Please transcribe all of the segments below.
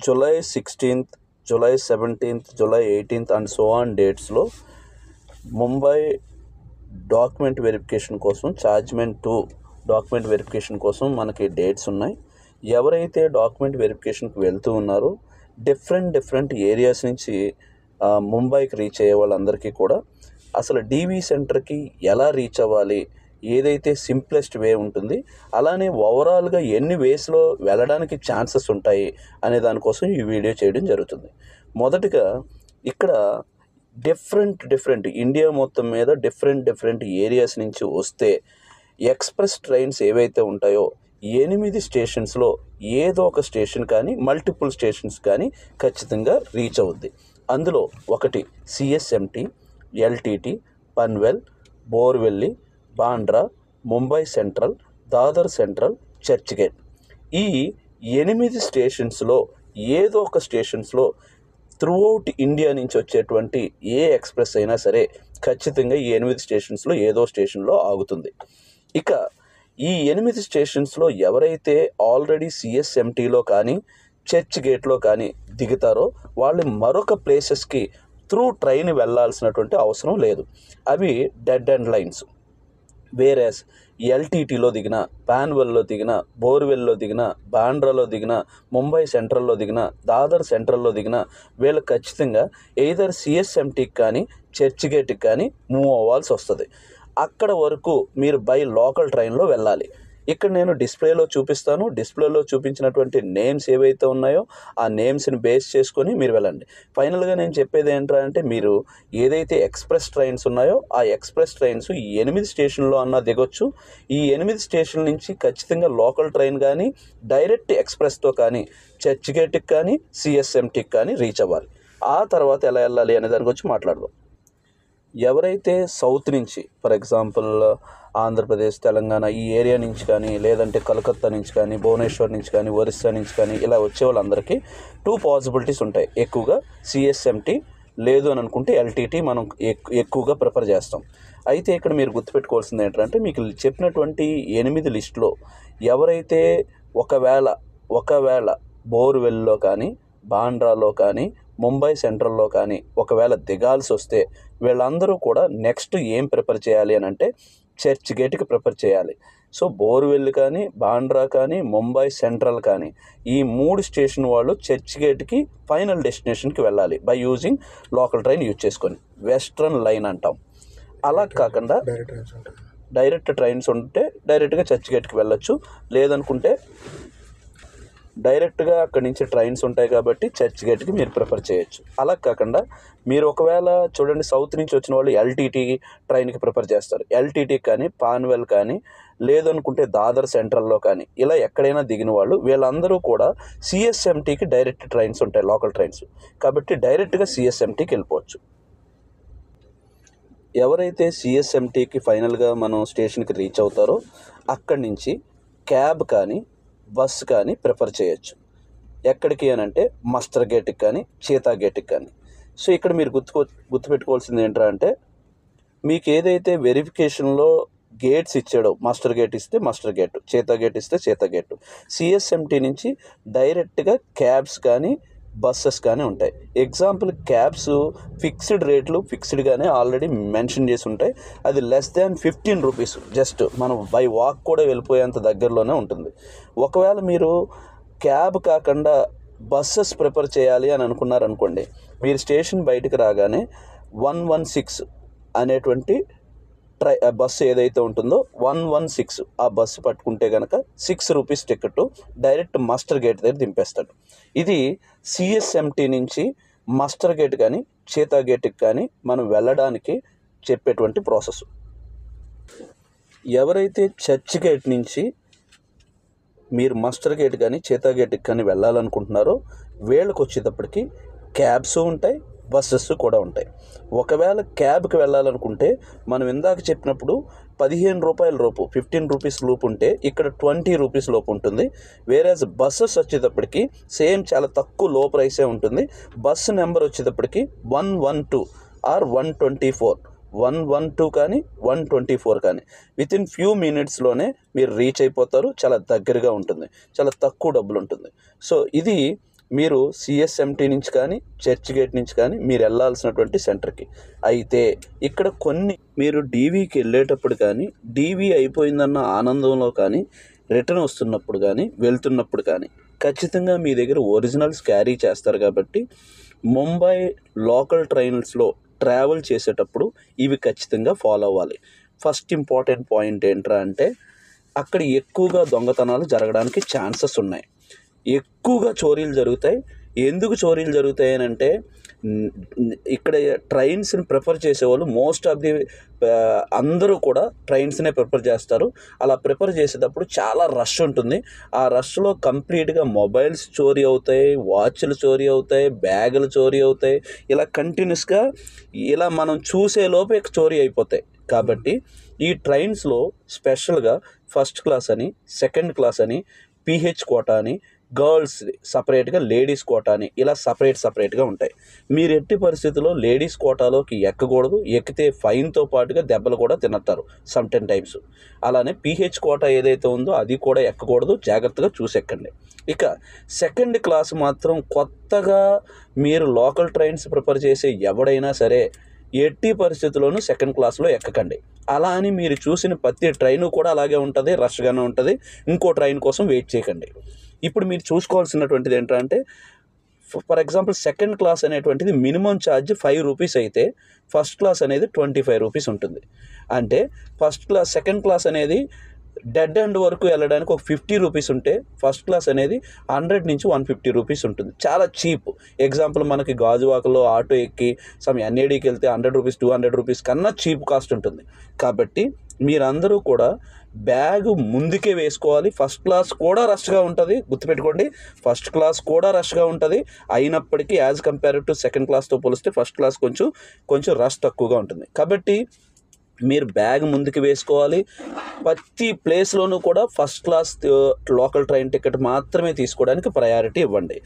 July 16th, July 17th, July 18th and so on డేట్స్లో Mumbai document verification కోసం, ఛార్జ్మెంట్ 2 document verification కోసం మనకి డేట్స్ ఉన్నాయి. ఎవరైతే డాక్యుమెంట్ వెరిఫికేషన్కి వెళ్తూ ఉన్నారో డిఫరెంట్ ఏరియాస్ నుంచి ముంబైకి రీచ్ అయ్యే వాళ్ళందరికీ కూడా అసలు డీవీ సెంటర్కి ఎలా రీచ్ అవ్వాలి, ఏదైతే సింప్లెస్ట్ వే ఉంటుంది, అలానే ఓవరాల్గా ఎన్ని వేస్లో వెళ్ళడానికి ఛాన్సెస్ ఉంటాయి అనే దానికోసం ఈ వీడియో చేయడం జరుగుతుంది. మొదటగా ఇక్కడ డిఫరెంట్ ఇండియా మొత్తం మీద డిఫరెంట్ ఏరియాస్ నుంచి వస్తే ఎక్స్ప్రెస్ ట్రైన్స్ ఏవైతే ఉంటాయో 8 స్టేషన్స్లో ఏదో ఒక స్టేషన్ కానీ మల్టిపుల్ స్టేషన్స్ కానీ ఖచ్చితంగా రీచ్ అవుద్ది. అందులో ఒకటి CSMT, LTT, Panvel, Borivali, Bandra, Mumbai central, Dadar central, Churchgate. ఈ 8 స్టేషన్స్లో ఏదో ఒక స్టేషన్స్లో త్రూఅవుట్ ఇండియా నుంచి వచ్చేటువంటి ఏ ఎక్స్ప్రెస్ అయినా సరే ఖచ్చితంగా ఈ 8 స్టేషన్స్లో ఏదో స్టేషన్లో ఆగుతుంది. ఇక ఈ 8 స్టేషన్స్లో ఎవరైతే ఆల్రెడీ సిఎస్ఎంటీలో కానీ చర్చ్ గేట్లో కానీ దిగుతారో వాళ్ళు మరొక ప్లేసెస్కి త్రూ ట్రైన్ వెళ్ళాల్సినటువంటి అవసరం లేదు. అవి డెడ్ అండ్ లైన్స్. వేరేస్ ఎల్టీటీలో దిగిన, పాన్వెల్లో దిగిన, బోర్వెల్లో దిగిన, బాండ్రాలో దిగిన, ముంబై సెంట్రల్లో దిగిన, దాదర్ సెంట్రల్లో దిగిన వీళ్ళు ఖచ్చితంగా ఎయిదర్ సిఎస్ఎంటీకి కానీ చర్చ్ గేట్కి కానీ మూవ్ అవ్వాల్సి వస్తుంది. అక్కడ వరకు మీరు బై లోకల్ ట్రైన్లో వెళ్ళాలి. ఇక్కడ నేను డిస్ప్లేలో చూపిస్తాను. డిస్ప్లేలో చూపించినటువంటి నేమ్స్ ఏవైతే ఉన్నాయో ఆ నేమ్స్ని బేస్ చేసుకొని మీరు వెళ్ళండి. ఫైనల్గా నేను చెప్పేది ఏంటంటే మీరు ఏదైతే ఎక్స్ప్రెస్ ట్రైన్స్ ఉన్నాయో ఆ ఎక్స్ప్రెస్ ట్రైన్స్ ఈ 8 స్టేషన్లో అన్నా దిగొచ్చు. ఈ 8 స్టేషన్ల నుంచి ఖచ్చితంగా లోకల్ ట్రైన్ కానీ డైరెక్ట్ ఎక్స్ప్రెస్తో కానీ చర్చ్ గేట్కి కానీ సిఎస్ఎంటీకి కానీ రీచ్ అవ్వాలి. ఆ తర్వాత ఎలా వెళ్ళాలి అనే దాని గురించి మాట్లాడదాం. ఎవరైతే సౌత్ నుంచి, ఫర్ ఎగ్జాంపుల్ ఆంధ్రప్రదేశ్, తెలంగాణ ఈ ఏరియా నుంచి కానీ, లేదంటే కలకత్తా నుంచి కానీ, భువనేశ్వర్ నుంచి కానీ, ఒరిస్సా నుంచి కానీ ఇలా వచ్చే వాళ్ళందరికీ 2 పాసిబిలిటీస్ ఉంటాయి. ఎక్కువగా సిఎస్ఎంటీ, లేదు అని అనుకుంటే ఎల్టీటీ మనం ఎక్కువగా ప్రిఫర్ చేస్తాం. అయితే ఇక్కడ మీరు గుర్తుపెట్టుకోవాల్సింది ఏంటంటే మీకు చెప్పినటువంటి 8 లిస్టులో ఎవరైతే ఒకవేళ బోర్వెల్లో కానీ, బాండ్రాలో కానీ, ముంబై సెంట్రల్లో కానీ ఒకవేళ దిగాల్సి వస్తే వీళ్ళందరూ కూడా నెక్స్ట్ ఏం ప్రిఫర్ చేయాలి అని అంటే చర్చ్ గేట్కి ప్రిఫర్ చేయాలి. సో బోర్వెల్ కానీ, బాండ్రా కానీ, ముంబై సెంట్రల్ కానీ ఈ 3 స్టేషన్ వాళ్ళు చర్చ్ గేట్కి ఫైనల్ డెస్టినేషన్కి వెళ్ళాలి by using local train use చేసుకొని. వెస్ట్రన్ లైన్ అంటాం. అలా కాకుండా డైరెక్ట్ ట్రైన్స్ ఉంటే డైరెక్ట్గా చర్చ్ గేట్కి వెళ్ళొచ్చు. లేదనుకుంటే డైరెక్ట్గా అక్కడి నుంచి ట్రైన్స్ ఉంటాయి కాబట్టి చర్చ్ గేట్కి మీరు ప్రిఫర్ చేయొచ్చు. అలా కాకుండా మీరు ఒకవేళ చూడండి సౌత్ నుంచి వచ్చిన వాళ్ళు ఎల్టీటీ ట్రైన్కి ప్రిఫర్ చేస్తారు. ఎల్టీటీ కానీ, పాన్వెల్ కానీ, లేదనుకుంటే దాదర్ సెంట్రల్లో కానీ ఇలా ఎక్కడైనా దిగిన వాళ్ళు వీళ్ళందరూ కూడా సిఎస్ఎంటీకి డైరెక్ట్ ట్రైన్స్ ఉంటాయి, లోకల్ ట్రైన్స్. కాబట్టి డైరెక్ట్గా సిఎస్ఎంటీకి వెళ్ళిపోవచ్చు. ఎవరైతే సిఎస్ఎంటీకి ఫైనల్గా మనం స్టేషన్కి రీచ్ అవుతారో అక్కడి నుంచి క్యాబ్ కానీ బస్ కానీ ప్రిఫర్ చేయొచ్చు. ఎక్కడికి అని అంటే మస్టర్ గేట్కి కానీ, చీతా గేట్కి కానీ. సో ఇక్కడ మీరు గుర్తుపెట్టుకోవాల్సింది ఏంటంటే మీకు ఏదైతే వెరిఫికేషన్లో గేట్స్ ఇచ్చాడో, మాస్టర్ గేట్ ఇస్తే మాస్టర్ గేట్, చీతా గేట్ ఇస్తే చీతా గేట్, సిఎస్ఎంటీ నుంచి డైరెక్ట్గా క్యాబ్స్ కానీ బస్సెస్ కానీ ఉంటాయి. ఎగ్జాంపుల్ క్యాబ్స్ ఫిక్స్డ్ రేట్లు ఫిక్స్డ్గానే ఆల్రెడీ మెన్షన్ చేసి ఉంటాయి. అది లెస్ దాన్ 15 రూపీస్, జస్ట్ మనం బై వాక్ కూడా వెళ్ళిపోయేంత దగ్గరలోనే ఉంటుంది. ఒకవేళ మీరు క్యాబ్ కాకుండా బస్సెస్ ప్రిఫర్ చేయాలి అని అనుకున్నారనుకోండి, మీరు స్టేషన్ బయటకు రాగానే 116 అనేటువంటి బస్సు ఏదైతే ఉంటుందో 116 ఆ బస్సు పట్టుకుంటే కనుక 6 rupees ticket direct master gate దగ్గర దింపేస్తాడు. ఇది సిఎస్ఎంటీ నుంచి మాస్టర్ గేట్ కానీ చీతా గేట్కి కానీ మనం వెళ్ళడానికి చెప్పేటువంటి ప్రాసెస్. ఎవరైతే చర్చ్ గేట్ నుంచి మీరు మాస్టర్ గేట్ కానీ చీతా గేట్కి కానీ వెళ్ళాలనుకుంటున్నారో వీళ్ళకి వచ్చేటప్పటికి క్యాబ్స్ ఉంటాయి, బస్సెస్ కూడా ఉంటాయి. ఒకవేళ క్యాబ్కి వెళ్ళాలనుకుంటే మనం ఇందాక చెప్పినప్పుడు 15 రూపాయల లోపు 15 రూపీస్ లోపు ఉంటే ఇక్కడ 20 రూపీస్ లోపు ఉంటుంది. వేరేజ్ బస్సెస్ వచ్చేటప్పటికి సేమ్ చాలా తక్కువ లో ప్రైసే ఉంటుంది. బస్సు నెంబర్ వచ్చేటప్పటికి 112 ఆర్ 124, 112 కానీ 124 కానీ వితిన్ ఫ్యూ మినిట్స్లోనే మీరు రీచ్ అయిపోతారు. చాలా దగ్గరగా ఉంటుంది, చాలా తక్కువ డబ్బులు ఉంటుంది. సో ఇది మీరు సిఎస్ఎంటీ నుంచి కానీ చర్చ్ గేట్ నుంచి కానీ మీరు వెళ్ళాల్సినటువంటి సెంటర్కి. అయితే ఇక్కడ కొన్ని మీరు డీవీకి వెళ్ళేటప్పుడు కానీ, డీవీ అయిపోయిందన్న ఆనందంలో కానీ, రిటర్న్ వస్తున్నప్పుడు కానీ, వెళ్తున్నప్పుడు కానీ ఖచ్చితంగా మీ దగ్గర ఒరిజినల్స్ క్యారీ చేస్తారు. కాబట్టి ముంబై లోకల్ ట్రైన్స్లో ట్రావెల్ చేసేటప్పుడు ఇవి ఖచ్చితంగా ఫాలో అవ్వాలి. ఫస్ట్ ఇంపార్టెంట్ పాయింట్ ఏంట్రా అంటే, అక్కడ ఎక్కువగా దొంగతనాలు జరగడానికి ఛాన్సెస్ ఉన్నాయి, ఎక్కువగా చోరీలు జరుగుతాయి. ఎందుకు చోరీలు జరుగుతాయి అని అంటే, ఇక్కడ ట్రైన్స్ని ప్రిఫర్ చేసేవాళ్ళు మోస్ట్ ఆఫ్ ది అందరూ కూడా ట్రైన్స్నే ప్రిఫర్ చేస్తారు. అలా ప్రిఫర్ చేసేటప్పుడు చాలా రష్ ఉంటుంది. ఆ రష్లో కంప్లీట్గా మొబైల్స్ చోరీ అవుతాయి, వాచ్లు చోరీ అవుతాయి, బ్యాగులు చోరీ అవుతాయి. ఇలా కంటిన్యూస్గా ఇలా మనం చూసే లోపే చోరీ అయిపోతాయి. కాబట్టి ఈ ట్రైన్స్లో స్పెషల్గా ఫస్ట్ క్లాస్ అని, సెకండ్ క్లాస్ అని, పీహెచ్ కోటా అని, గర్ల్స్ సపరేట్గా, లేడీస్ కోటా అని ఇలా సపరేట్గా ఉంటాయి. మీరు ఎట్టి పరిస్థితుల్లో లేడీస్ కోటాలోకి ఎక్కకూడదు. ఎక్కితే ఫైన్తో పాటుగా దెబ్బలు కూడా తినట్టారు సమ్ 10 టైమ్స్. అలానే పీహెచ్ కోటా ఏదైతే ఉందో అది కూడా ఎక్కకూడదు, జాగ్రత్తగా చూసి ఎక్కండి. ఇక సెకండ్ క్లాస్ మాత్రం కొత్తగా మీరు లోకల్ ట్రైన్స్ ప్రిఫర్ చేసే ఎవడైనా సరే ఎట్టి పరిస్థితుల్లోనూ సెకండ్ క్లాస్లో ఎక్కకండి. అలా అని మీరు చూసిన ప్రతి ట్రైను కూడా అలాగే ఉంటుంది, రష్గానే ఉంటుంది. ఇంకో ట్రైన్ కోసం వెయిట్ చేయకండి. ఇప్పుడు మీరు చూసుకోవాల్సినటువంటిది ఏంటంటే, ఫర్ ఎగ్జాంపుల్ సెకండ్ క్లాస్ అనేటువంటిది మినిమం ఛార్జ్ 5 రూపీస్ అయితే ఫస్ట్ క్లాస్ అనేది 25 రూపీస్ ఉంటుంది. అంటే సెకండ్ క్లాస్ అనేది డెడ్ ఎండ్ వరకు వెళ్ళడానికి ఒక 50 రూపీస్ ఉంటే, ఫస్ట్ క్లాస్ అనేది 100 నుంచి 150 రూపీస్ ఉంటుంది. చాలా చీప్. ఎగ్జాంపుల్ మనకి గాజువాకలో ఆటో ఎక్కి సమ్ ఎన్ఏడికి వెళ్తే 100 రూపీస్ 200 రూపీస్ కన్నా చీప్ కాస్ట్ ఉంటుంది. కాబట్టి మీరందరూ కూడా బ్యాగ్ ముందుకే వేసుకోవాలి. ఫస్ట్ క్లాస్ కూడా రష్గా ఉంటుంది, గుర్తుపెట్టుకోండి. ఫస్ట్ క్లాస్ కూడా రష్గా ఉంటుంది. అయినప్పటికీ యాజ్ కంపేర్ టు సెకండ్ క్లాస్తో పోలిస్తే ఫస్ట్ క్లాస్ కొంచెం రష్ తక్కువగా ఉంటుంది. కాబట్టి మీరు బ్యాగ్ ముందుకు వేసుకోవాలి. ప్రతి ప్లేస్లోనూ కూడా first class local train ticket మాత్రమే తీసుకోవడానికి ప్రయారిటీ ఇవ్వండి.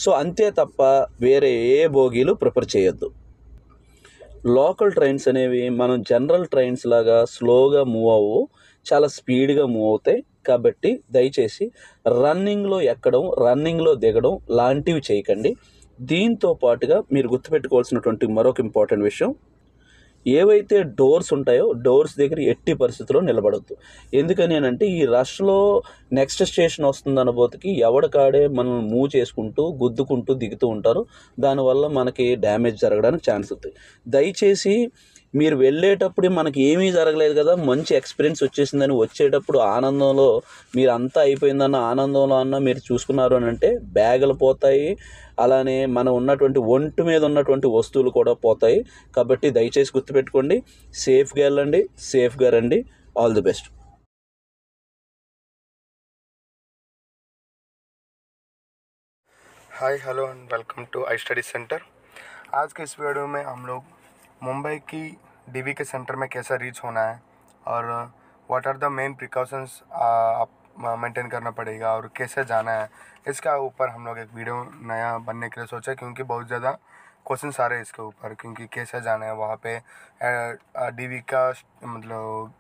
సో అంతే తప్ప వేరే ఏ బోగీలు ప్రిఫర్ చేయొద్దు. లోకల్ ట్రైన్స్ అనేవి మనం జనరల్ ట్రైన్స్ లాగా స్లోగా మూవ్ అవ్వవు, చాలా స్పీడ్గా మూవ్ అవుతాయి. కాబట్టి దయచేసి రన్నింగ్లో ఎక్కడం, రన్నింగ్లో దిగడం లాంటివి చేయకండి. దీంతో పాటుగా మీరు గుర్తుపెట్టుకోవాల్సినటువంటి మరొక ఇంపార్టెంట్ విషయం, ఏవైతే డోర్స్ ఉంటాయో డోర్స్ దగ్గర ఎట్టి పరిస్థితుల్లో నిలబడద్దు. ఎందుకని అంటే ఈ రష్లో నెక్స్ట్ స్టేషన్ వస్తుందనబోతుకి ఎవడికాడే మనం మూవ్ చేసుకుంటూ గుద్దుకుంటూ దిగుతూ ఉంటారు. దానివల్ల మనకి డ్యామేజ్ జరగడానికి ఛాన్స్ ఉంది. దయచేసి మీరు వెళ్ళేటప్పుడు మనకి ఏమీ జరగలేదు కదా, మంచి ఎక్స్పీరియన్స్ వచ్చేసిందని వచ్చేటప్పుడు ఆనందంలో మీరు అంతా అయిపోయిందన్న ఆనందంలో అన్న మీరు చూసుకున్నారు అని అంటే బ్యాగులు పోతాయి, అలానే మనం ఉన్నటువంటి ఒంటి మీద ఉన్నటువంటి వస్తువులు కూడా పోతాయి. కాబట్టి దయచేసి గుర్తుపెట్టుకోండి, సేఫ్గా వెళ్ళండి, సేఫ్గా రండి. All the best. Hi hello and welcome to I study centre. आज के इस वीडियो में हम लोग मुंबई की डीवी के सेंटर में कैसा रीच होना है और what are the main precautions आप मेंटेन करना पड़ेगा और कैसे जाना है, इसका ऊपर हम लोग एक वीडियो नया बनने के लिए सोचा, क्योंकि बहुत ज़्यादा क्वेश्चन आ रहे हैं इसके ऊपर, क्योंकि कैसे जाना है वहाँ पे डीवी का मतलब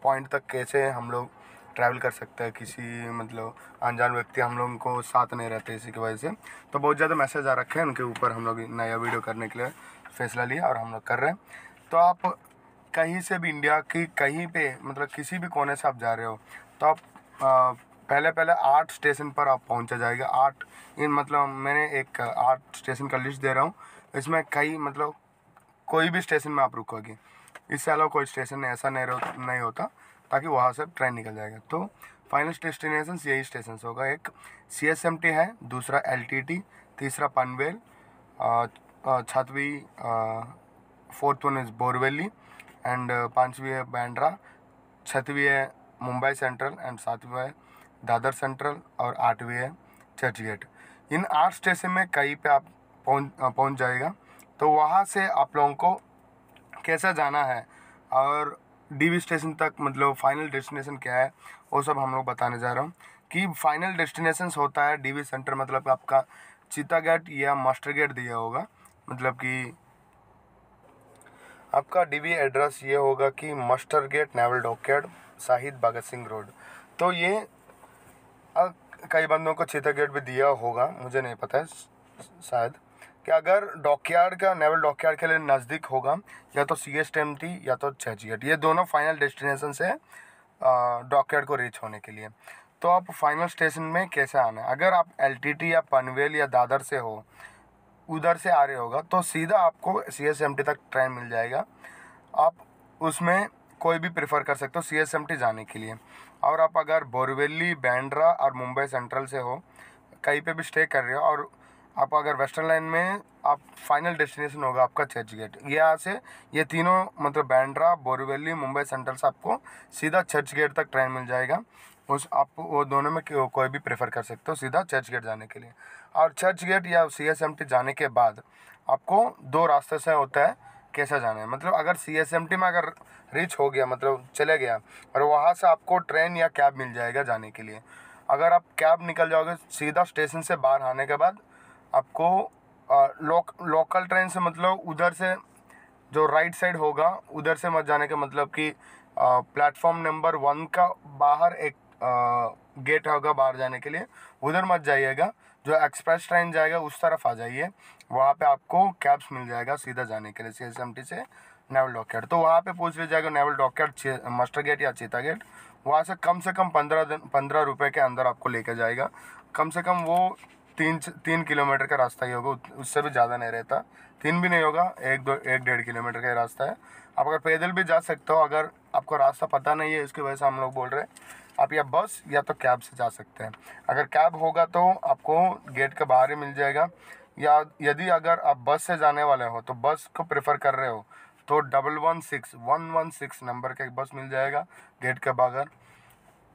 पॉइंट तक कैसे हम लोग ट्रैवल कर सकते हैं। किसी मतलब अनजान व्यक्ति हम लोगों को साथ नहीं रहते, इसी की वजह से तो बहुत ज़्यादा मैसेज आ रखे हैं, उनके ऊपर हम लोग नया वीडियो करने के लिए फैसला लिया और हम लोग कर रहे हैं। तो आप कहीं से भी इंडिया की कहीं पे मतलब किसी भी कोने से आप जा रहे हो तो आप पहले 8 स्टेशन पर आप पहुँचा जाएगा। 8 इन मतलब मैंने एक 8 स्टेशन का लिस्ट दे रहा हूँ, इसमें कई मतलब कोई भी स्टेशन में आप रुकोगे, इससे अलावा कोई स्टेशन ऐसा नहीं होता, ताकि वहाँ से ट्रेन निकल जाएगा। तो फाइनल डेस्टिनेशन यही स्टेशन होगा। एक CSMT है, दूसरा LTT, तीसरा पनवेल, छठवीं 4th one is Borivali and 5वीं है बांद्रा, 6वीं है मुंबई सेंट्रल एंड 7वीं है दादर सेंट्रल और 8वीं है चर्च गेट। इन 8 स्टेशन में कहीं पे आप पहुँच जाएगा। तो वहाँ से आप लोगों को कैसा जाना है और डीवी स्टेशन तक मतलब फाइनल डेस्टिनेशन क्या है वो सब हम लोग बताने जा रहा हूँ। कि फाइनल डेस्टिनेशन होता है डीवी सेंटर, मतलब आपका चीता गेट या मास्टर गेट दिया होगा। मतलब कि आपका डीवी एड्रेस ये होगा कि मास्टर गेट, नेवल डॉकयार्ड, शहीद भगत सिंह रोड। तो ये कई बंदों को चीता गेट भी दिया होगा, मुझे नहीं पता है शायद, कि अगर डॉकयार्ड का नेवल डॉकयार्ड के लिए नज़दीक होगा या तो CSMT या तो चर्च गेट, ये दोनों फाइनल डेस्टिनेशन से डॉकयार्ड को रीच होने के लिए। तो आप फाइनल स्टेशन में कैसे आना है, अगर आप LTT या पनवेल या दादर से हो, उधर से आ रहे होगा तो सीधा आपको CSMT तक ट्रेन मिल जाएगा। आप उसमें कोई भी प्रेफर कर सकते हो CSMT जाने के लिए। और आप अगर बोरीवली, बांद्रा और मुंबई सेंट्रल से हो, कहीं पे भी स्टे कर रहे हो, और आप अगर वेस्टर्न लाइन में, आप फाइनल डेस्टिनेशन होगा आपका चर्च गेट। यहाँ से ये तीनों मतलब बांद्रा, बोरीवली, मुंबई सेंट्रल से आपको सीधा चर्च गेट तक ट्रेन मिल जाएगा। उस आप वो दोनों में कोई भी प्रेफर कर सकते हो सीधा चर्च गेट जाने के लिए। और चर्च गेट या CSMT जाने के बाद आपको 2 रास्ते से होता है कैसे जाना है। मतलब अगर CSMT में अगर रीच हो गया, मतलब चले गया, और वहाँ से आपको ट्रेन या कैब मिल जाएगा जाने के लिए। अगर आप कैब निकल जाओगे सीधा स्टेशन से बाहर आने के बाद, आपको लोकल ट्रेन से, मतलब उधर से जो राइट साइड होगा उधर से मत जाने का, मतलब कि प्लेटफॉर्म नंबर 1 का बाहर एक गेट होगा बाहर जाने के लिए, उधर मत जाइएगा। जो एक्सप्रेस ट्रेन जाएगा उस तरफ आ जाइए, वहाँ पे आपको कैब्स मिल जाएगा सीधा जाने के लिए CSMT से नेवल डॉकयार्ड। तो वहाँ पे पूछ लीजिएगा नेवल डॉकयार्ड मास्टर गेट या चीता गेट, वहाँ से कम 15 रुपये के अंदर आपको लेके जाएगा। कम से कम वो 3 किलोमीटर का रास्ता ही होगा, उससे भी ज़्यादा नहीं रहता, 3 भी नहीं होगा, 1-1.5 किलोमीटर का रास्ता है। आप अगर पैदल भी जा सकते हो, अगर आपको रास्ता पता नहीं है इसकी वजह से हम लोग बोल रहे हैं, आप या बस या तो कैब से जा सकते हैं। अगर कैब होगा तो आपको गेट के बाहर ही मिल जाएगा, या यदि अगर आप बस से जाने वाले हो तो बस को प्रेफर कर रहे हो तो 116 नंबर का एक बस मिल जाएगा गेट के बाहर,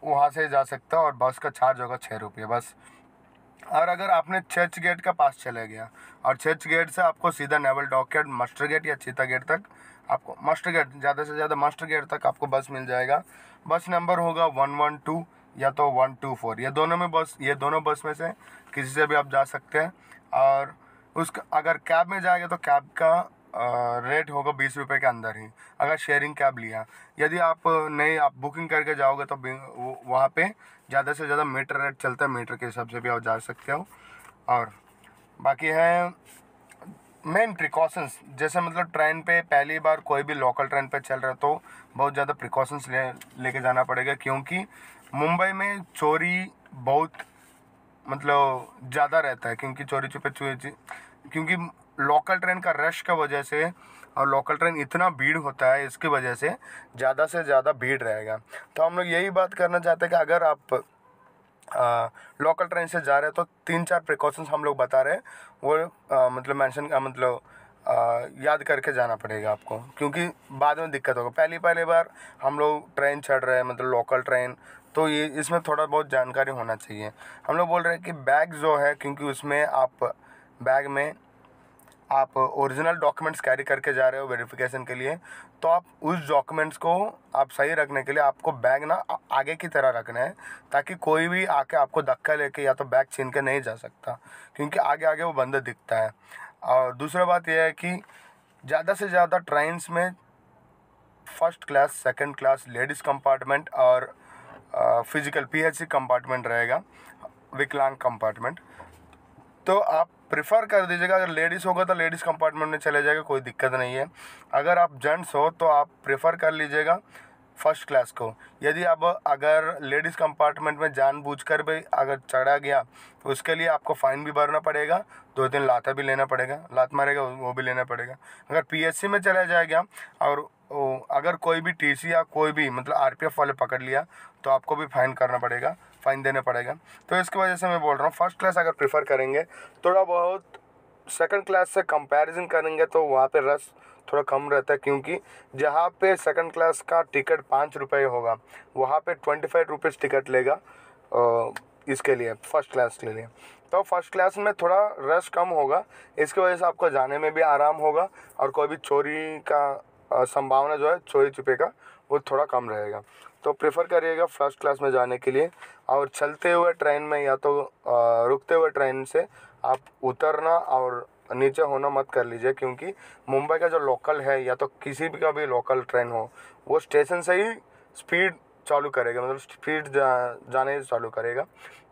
वहाँ से जा सकता है, और बस का चार्ज होगा 6 रुपये बस। और अगर आपने चर्च गेट का पास चले गया और चर्च गेट से आपको सीधा नेवल डॉकयार्ड, मास्टर गेट या चीता गेट तक, आपको मास्टर गेट, ज़्यादा से ज़्यादा मास्टर गेट तक आपको बस मिल जाएगा। बस नंबर होगा 112 या तो 124, ये दोनों बस में से किसी से भी आप जा सकते हैं। और उसका अगर कैब में जाएगा तो कैब का रेट होगा 20 रुपये के अंदर ही, अगर शेयरिंग कैब लिया। यदि आप बुकिंग करके जाओगे तो वहाँ पे ज़्यादा से ज़्यादा मीटर रेट चलता है, मीटर के हिसाब से भी आप जा सकते हो। और बाकी है मेन प्रिकॉशंस, जैसे मतलब ट्रेन पे पहली बार कोई भी लोकल ट्रेन पे चल रहा है तो बहुत ज़्यादा प्रिकॉशंस लेके जाना पड़ेगा, क्योंकि मुंबई में चोरी बहुत मतलब ज़्यादा रहता है, क्योंकि चोरी छुपे क्योंकि लोकल ट्रेन का रश का वजह से, और लोकल ट्रेन इतना भीड़ होता है, इसकी वजह से ज़्यादा से ज़्यादा भीड़ रहेगा। तो हम लोग यही बात करना चाहते हैं कि अगर आप लोकल ट्रेन से जा रहे हैं तो 3-4 प्रिकॉशंस हम लोग बता रहे हैं, वो मतलब याद करके जाना पड़ेगा आपको, क्योंकि बाद में दिक्कत होगा। पहली बार हम लोग ट्रेन चढ़ रहे हैं, मतलब लोकल ट्रेन, तो ये इसमें थोड़ा बहुत जानकारी होना चाहिए। हम लोग बोल रहे हैं कि बैग जो है, क्योंकि उसमें बैग में आप ओरिजिनल डॉक्यूमेंट्स कैरी करके जा रहे हो वेरिफिकेशन के लिए, तो आप उस डॉक्यूमेंट्स को आप सही रखने के लिए आपको बैग ना आगे की तरह रखना है, ताकि कोई भी आके आपको धक्का लेके या तो बैग छीन के नहीं जा सकता, क्योंकि आगे वो बंदा दिखता है। और दूसरा बात यह है कि ज़्यादा से ज़्यादा ट्रेन्स में first class, second class, ladies compartment और फिजिकल PHC कंपार्टमेंट रहेगा, विकलांग कंपार्टमेंट। तो आप प्रेफर कर दीजिएगा, अगर लेडीज़ होगा तो लेडीज़ कंपार्टमेंट में चले जाएगा, कोई दिक्कत नहीं है। अगर आप जेंट्स हो तो आप प्रेफर कर लीजिएगा फर्स्ट क्लास को। यदि अब अगर लेडीज़ कंपार्टमेंट में जानबूझकर भी अगर चढ़ा गया तो उसके लिए आपको फ़ाइन भी भरना पड़ेगा, 2-3 लाता भी लेना पड़ेगा, लात मारेगा वो भी लेना पड़ेगा। अगर PHC में चला जाएगा और अगर कोई भी TC या कोई भी मतलब RPF वाले पकड़ लिया तो आपको भी फ़ाइन करना पड़ेगा, फ़ाइन देना पड़ेगा। तो इसकी वजह से मैं बोल रहा हूँ फर्स्ट क्लास अगर प्रेफर करेंगे, थोड़ा बहुत सेकंड क्लास से कंपैरिजन करेंगे तो वहाँ पे रश थोड़ा कम रहता है, क्योंकि जहाँ पे सेकंड क्लास का टिकट 5 रुपये होगा वहाँ पे 25 रुपीज़ टिकट लेगा इसके लिए, फर्स्ट क्लास के लिए। तो फर्स्ट क्लास में थोड़ा रश कम होगा, इसकी वजह से आपको जाने में भी आराम होगा, और कोई भी चोरी का संभावना जो है चोरी छुपे का वो थोड़ा कम रहेगा। तो प्रेफर करिएगा फर्स्ट क्लास में जाने के लिए। और चलते हुए ट्रेन में या तो रुकते हुए ट्रेन से आप उतरना और नीचे होना मत कर लीजिए, क्योंकि मुंबई का जो लोकल है या तो किसी भी का भी लोकल ट्रेन हो, वो स्टेशन से ही स्पीड चालू करेगा, मतलब स्पीड जाने चालू करेगा।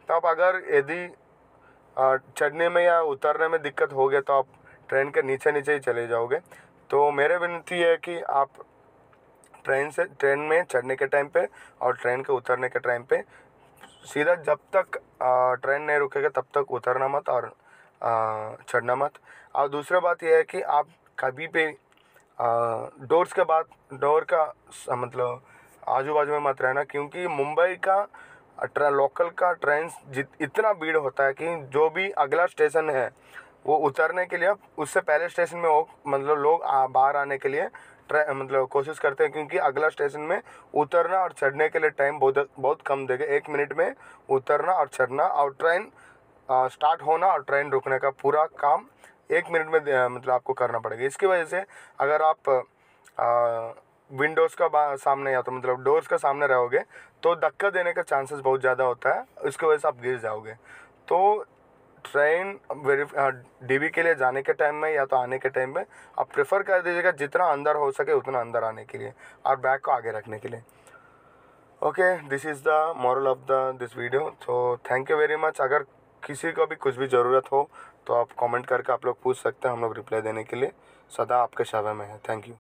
तो आप अगर यदि चढ़ने में या उतरने में दिक्कत हो गया तो आप ट्रेन के नीचे नीचे ही चले जाओगे। तो मेरे विनती है कि आप ट्रेन में चढ़ने के टाइम पे और ट्रेन के उतरने के टाइम पे सीधा जब तक ट्रेन नहीं रुकेगा तब तक उतरना मत और चढ़ना मत। और दूसरी बात यह है कि आप कभी भी डोर्स के बाद डोर का मतलब आजू बाजू में मत रहना, क्योंकि मुंबई का लोकल का ट्रेन इतना भीड़ होता है कि जो भी अगला स्टेशन है वो उतरने के लिए उससे पहले स्टेशन में वो मतलब लोग बाहर आने के लिए मतलब कोशिश करते हैं, क्योंकि अगला स्टेशन में उतरना और चढ़ने के लिए टाइम बहुत कम देगा। 1 मिनट में उतरना और चढ़ना, और ट्रेन स्टार्ट होना और ट्रेन रुकने का पूरा काम 1 मिनट में मतलब आपको करना पड़ेगा। इसकी वजह से अगर आप विंडोज़ का सामने या तो मतलब डोर्स का सामने रहोगे तो धक्का देने का चांसेस बहुत ज़्यादा होता है, इसकी वजह से आप गिर जाओगे। तो ट्रेन डीबी के लिए जाने के टाइम में या तो आने के टाइम में आप प्रेफर कर दीजिएगा जितना अंदर हो सके उतना अंदर आने के लिए और बैग को आगे रखने के लिए। Okay, this is the moral of this video. तो थैंक यू वेरी मच। अगर किसी को भी कुछ भी ज़रूरत हो तो आप कमेंट करके आप लोग पूछ सकते हैं, हम लोग रिप्लाई देने के लिए सदा आपके सेवा में है। Thank you.